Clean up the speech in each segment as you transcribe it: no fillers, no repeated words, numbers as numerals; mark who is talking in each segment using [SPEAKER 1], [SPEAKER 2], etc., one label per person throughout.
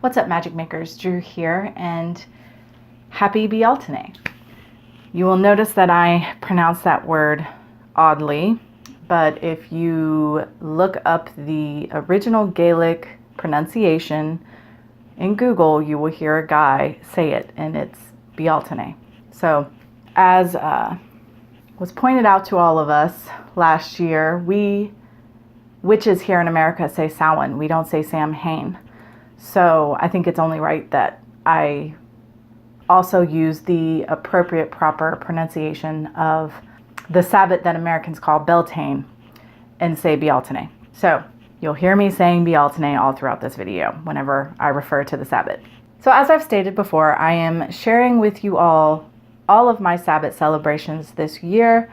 [SPEAKER 1] What's up, Magic Makers? Drew here, and happy Beltane. You will notice that I pronounce that word oddly, but if you look up the original Gaelic pronunciation in Google, you will hear a guy say it, and it's Beltane. So, as was pointed out to all of us last year, we witches here in America say Samhain. We don't say Samhain. So I think it's only right that I also use the appropriate, proper pronunciation of the Sabbath that Americans call Beltane and say Beltane. So you'll hear me saying Beltane all throughout this video whenever I refer to the Sabbath. So as I've stated before, I am sharing with you all of my Sabbath celebrations this year.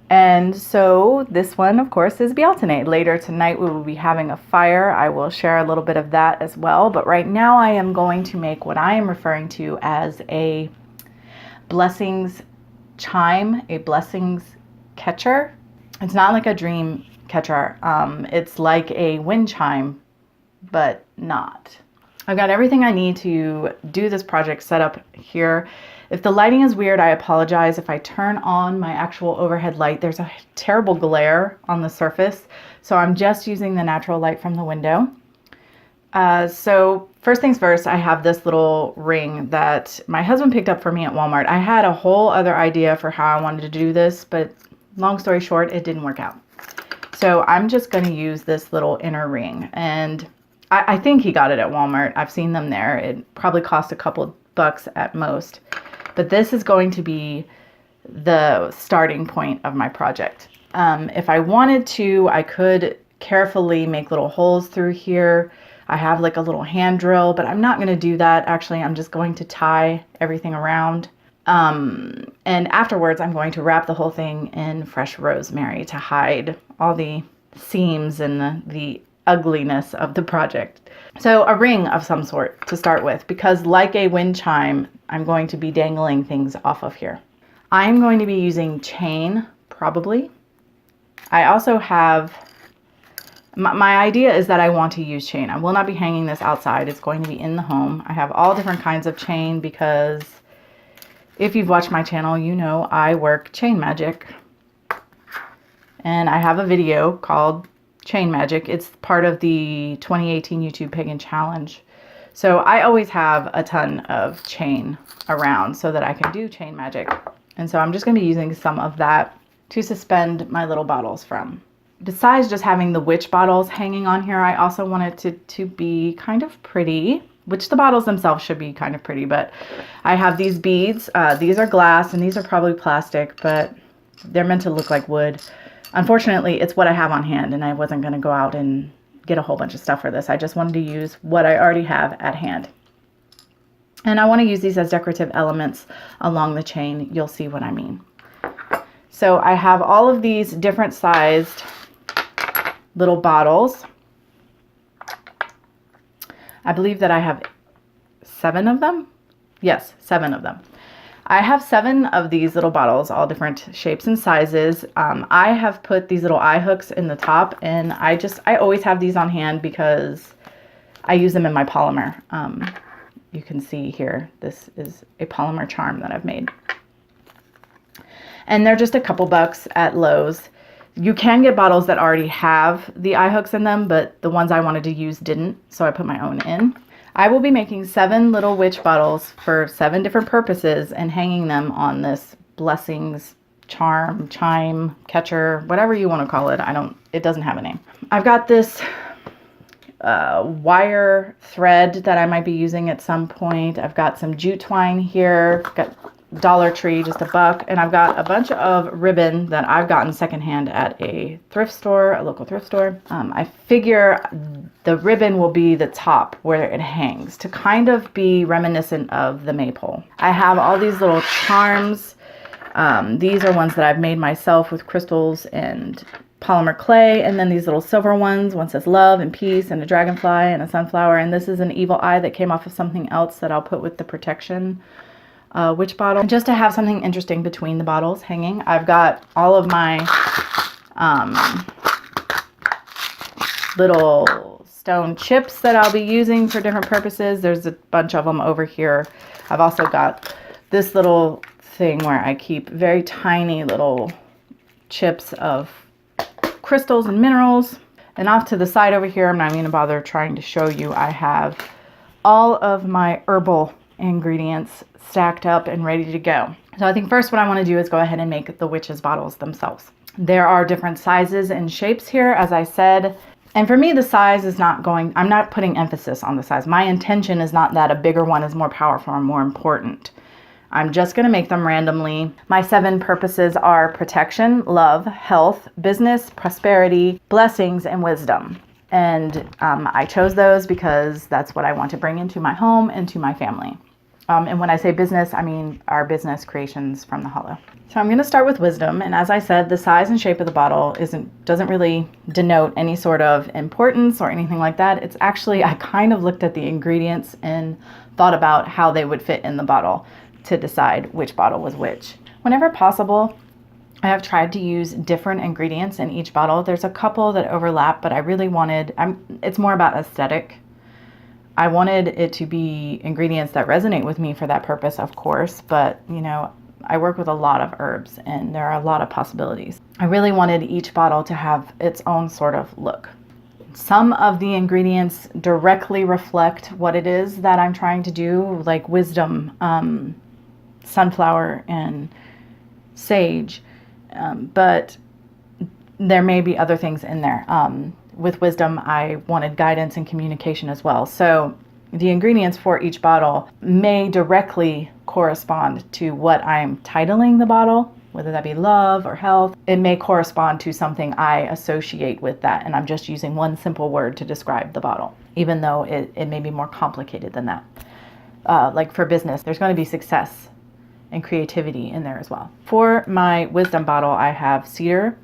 [SPEAKER 1] And so this one, of course, is Beltane. Later tonight, we will be having a fire. I will share a little bit of that as well. But right now, I am going to make what I am referring to as a blessings chime, a blessings catcher. It's not like a dream catcher. It's like a wind chime, but not. I've got everything I need to do this project set up here. If the lighting is weird, I apologize. If I turn on my actual overhead light, there's a terrible glare on the surface. So I'm just using the natural light from the window. So first things first, I have this little ring that my husband picked up for me at Walmart. I had a whole other idea for how I wanted to do this, but long story short, it didn't work out. So I'm just going to use this little inner ring. And I think he got it at Walmart. I've seen them there. It probably cost a couple bucks at most. But this is going to be the starting point of my project. If I wanted to, I could carefully make little holes through here. I have like a little hand drill, but I'm not going to do that. Actually, I'm just going to tie everything around. And afterwards, I'm going to wrap the whole thing in fresh rosemary to hide all the seams and the ugliness of the project. So a ring of some sort to start with, because like a wind chime, I'm going to be dangling things off of here. I'm going to be using chain, probably. I also have, my idea is that I want to use chain. I will not be hanging this outside. It's going to be in the home. I have all different kinds of chain because if you've watched my channel, you know I work chain magic. And I have a video called Chain Magic. It's part of the 2018 YouTube Pagan Challenge. So I always have a ton of chain around so that I can do chain magic. And so I'm just going to be using some of that to suspend my little bottles from. Besides just having the witch bottles hanging on here, I also wanted to be kind of pretty, which the bottles themselves should be kind of pretty, but I have these beads. These are glass and these are probably plastic, but they're meant to look like wood. Unfortunately, it's what I have on hand, and I wasn't going to go out and get a whole bunch of stuff for this. I just wanted to use what I already have at hand. And I want to use these as decorative elements along the chain. You'll see what I mean. So I have all of these different sized little bottles. I believe that I have 7 of them. Yes, 7 of them. I have 7 of these little bottles, all different shapes and sizes. I have put these little eye hooks in the top, and I always have these on hand because I use them in my polymer. You can see here, this is a polymer charm that I've made. And they're just a couple bucks at Lowe's. You can get bottles that already have the eye hooks in them, but the ones I wanted to use didn't, so I put my own in. I will be making 7 little witch bottles for 7 different purposes and hanging them on this blessings charm, chime, catcher, whatever you want to call it. It doesn't have a name. I've got this wire thread that I might be using at some point. I've got some jute twine here. Got Dollar Tree, just $1, and I've got a bunch of ribbon that I've gotten secondhand at a thrift store, a local thrift store. I figure the ribbon will be the top where it hangs to kind of be reminiscent of the maypole. I have all these little charms. These are ones that I've made myself with crystals and polymer clay, and then these little silver ones. One says love and peace and a dragonfly and a sunflower, and this is an evil eye that came off of something else that I'll put with the protection witch bottle, just to have something interesting between the bottles hanging. I've got all of my little stone chips that I'll be using for different purposes. There's a bunch of them over here. I've also got this little thing where I keep very tiny little chips of crystals and minerals. And off to the side over here, I'm not even gonna bother trying to show you, I have all of my herbal ingredients stacked up and ready to go. So I think first what I want to do is go ahead and make the witches bottles themselves. There are different sizes and shapes here, as I said. And for me, the size is not going, I'm not putting emphasis on the size. My intention is not that a bigger one is more powerful or more important. I'm just going to make them randomly. My 7 purposes are protection, love, health, business, prosperity, blessings, and wisdom. And I chose those because that's what I want to bring into my home and to my family. And when I say business, I mean our business creations from the Hollow. So I'm going to start with wisdom. And as I said, the size and shape of the bottle doesn't really denote any sort of importance or anything like that. It's actually, I kind of looked at the ingredients and thought about how they would fit in the bottle to decide which bottle was which. Whenever possible, I have tried to use different ingredients in each bottle. There's a couple that overlap, but I really wanted, it's more about aesthetic. I wanted it to be ingredients that resonate with me for that purpose, of course, but you know, I work with a lot of herbs and there are a lot of possibilities. I really wanted each bottle to have its own sort of look. Some of the ingredients directly reflect what it is that I'm trying to do, like wisdom, sunflower, and sage, but there may be other things in there. With wisdom, I wanted guidance and communication as well. So the ingredients for each bottle may directly correspond to what I'm titling the bottle, whether that be love or health. It may correspond to something I associate with that, and I'm just using one simple word to describe the bottle, even though it may be more complicated than that. Like for business, there's going to be success and creativity in there as well. For my wisdom bottle, I have cedar,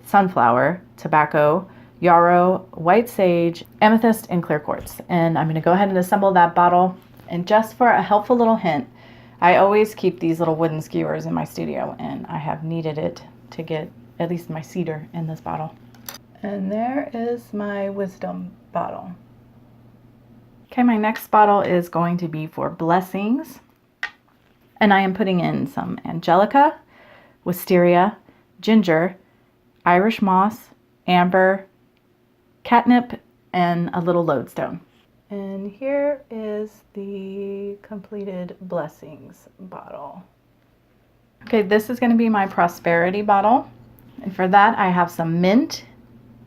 [SPEAKER 1] sunflower, tobacco, yarrow, white sage, amethyst, and clear quartz. And I'm going to go ahead and assemble that bottle. And just for a helpful little hint, I always keep these little wooden skewers in my studio, and I have needed it to get at least my cedar in this bottle. And there is my wisdom bottle. Okay, my next bottle is going to be for blessings. And I am putting in some angelica, wisteria, ginger, Irish moss, amber, catnip, and a little lodestone. And here is the completed blessings bottle. Okay, this is going to be my prosperity bottle. And for that, I have some mint,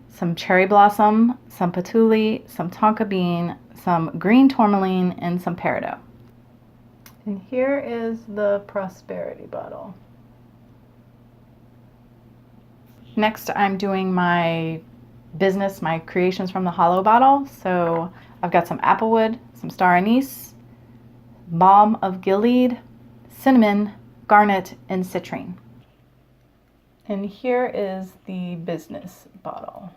[SPEAKER 1] some cherry blossom, some patchouli, some tonka bean, some green tourmaline, and some peridot. And here is the prosperity bottle. Next, I'm doing my business, my creations from the Hollow bottle. So I've got some applewood, some star anise, balm of Gilead, cinnamon, garnet, and citrine. And here is the business bottle.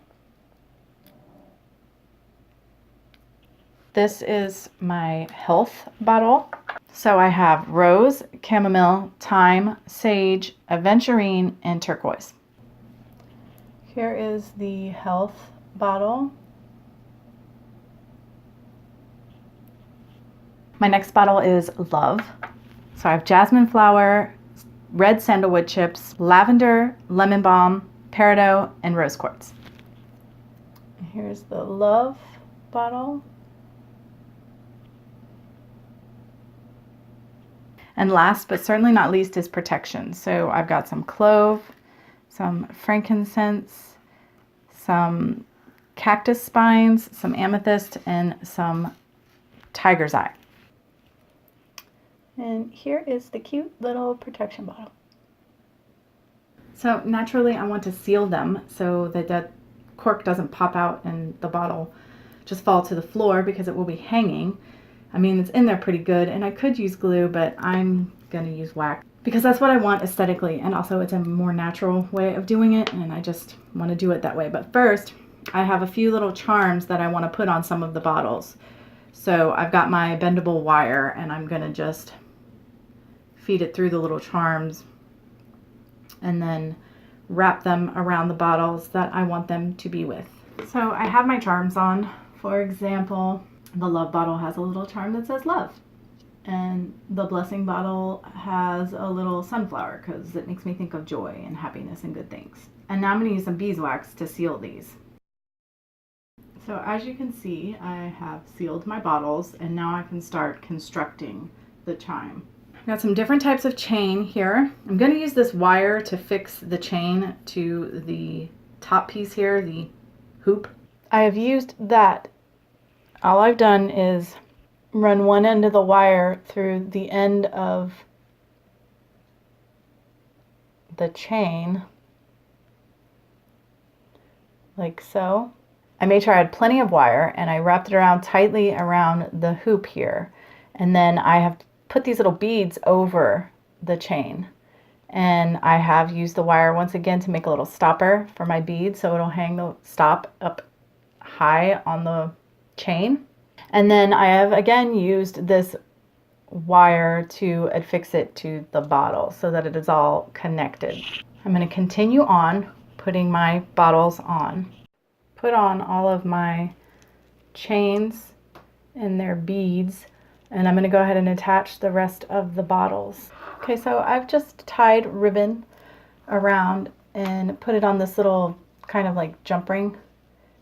[SPEAKER 1] This is my health bottle. So I have rose, chamomile, thyme, sage, aventurine, and turquoise. Here is the health bottle. My next bottle is love. So I have jasmine flower, red sandalwood chips, lavender, lemon balm, peridot, and rose quartz. Here's the love bottle. And last but certainly not least is protection. So I've got some clove, some frankincense, some cactus spines, some amethyst, and some tiger's eye. And here is the cute little protection bottle. So naturally I want to seal them so that that cork doesn't pop out and the bottle just fall to the floor because it will be hanging. I mean, it's in there pretty good, and I could use glue, but I'm gonna use wax because that's what I want aesthetically, and also it's a more natural way of doing it, and I just want to do it that way. But first, I have a few little charms that I want to put on some of the bottles. So I've got my bendable wire, and I'm gonna just feed it through the little charms and then wrap them around the bottles that I want them to be with. So I have my charms on. For example, the love bottle has a little charm that says love. And the blessing bottle has a little sunflower because it makes me think of joy and happiness and good things. And now I'm going to use some beeswax to seal these. So as you can see, I have sealed my bottles and now I can start constructing the chime. I've got some different types of chain here. I'm going to use this wire to fix the chain to the top piece here, the hoop. I have used that. All I've done is run one end of the wire through the end of the chain, like so. I made sure I had plenty of wire and I wrapped it around tightly around the hoop here. And then I have put these little beads over the chain. And I have used the wire once again to make a little stopper for my beads so it'll hang the stop up high on the chain. And then I have again used this wire to affix it to the bottle so that it is all connected. I'm going to continue on putting my bottles on. Put on all of my chains and their beads, and I'm going to go ahead and attach the rest of the bottles. Okay, so I've just tied ribbon around and put it on this little kind of like jump ring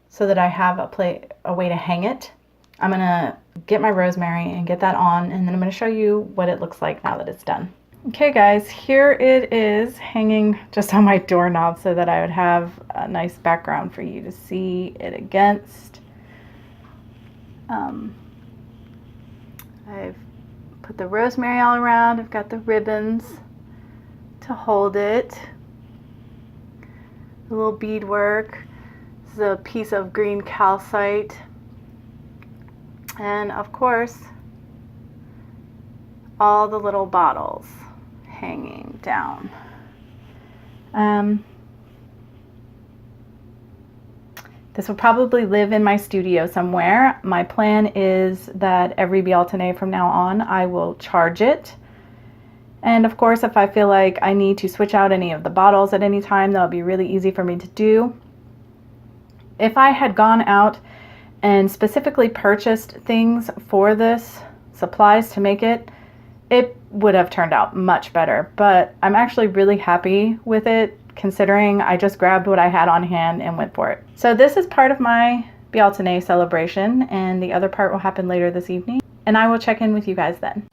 [SPEAKER 1] so that I have a way to hang it. I'm going to get my rosemary and get that on, and then I'm going to show you what it looks like now that it's done. Okay guys, here it is hanging just on my doorknob so that I would have a nice background for you to see it against. I've put the rosemary all around. I've got the ribbons to hold it. A little beadwork. This is a piece of green calcite. And of course, all the little bottles hanging down. This will probably live in my studio somewhere. My plan is that every Beltane from now on, I will charge it. And of course, if I feel like I need to switch out any of the bottles at any time, that'll be really easy for me to do. If I had gone out and specifically purchased things for this, supplies to make it, it would have turned out much better. But I'm actually really happy with it, considering I just grabbed what I had on hand and went for it. So this is part of my Beltane celebration, and the other part will happen later this evening, and I will check in with you guys then.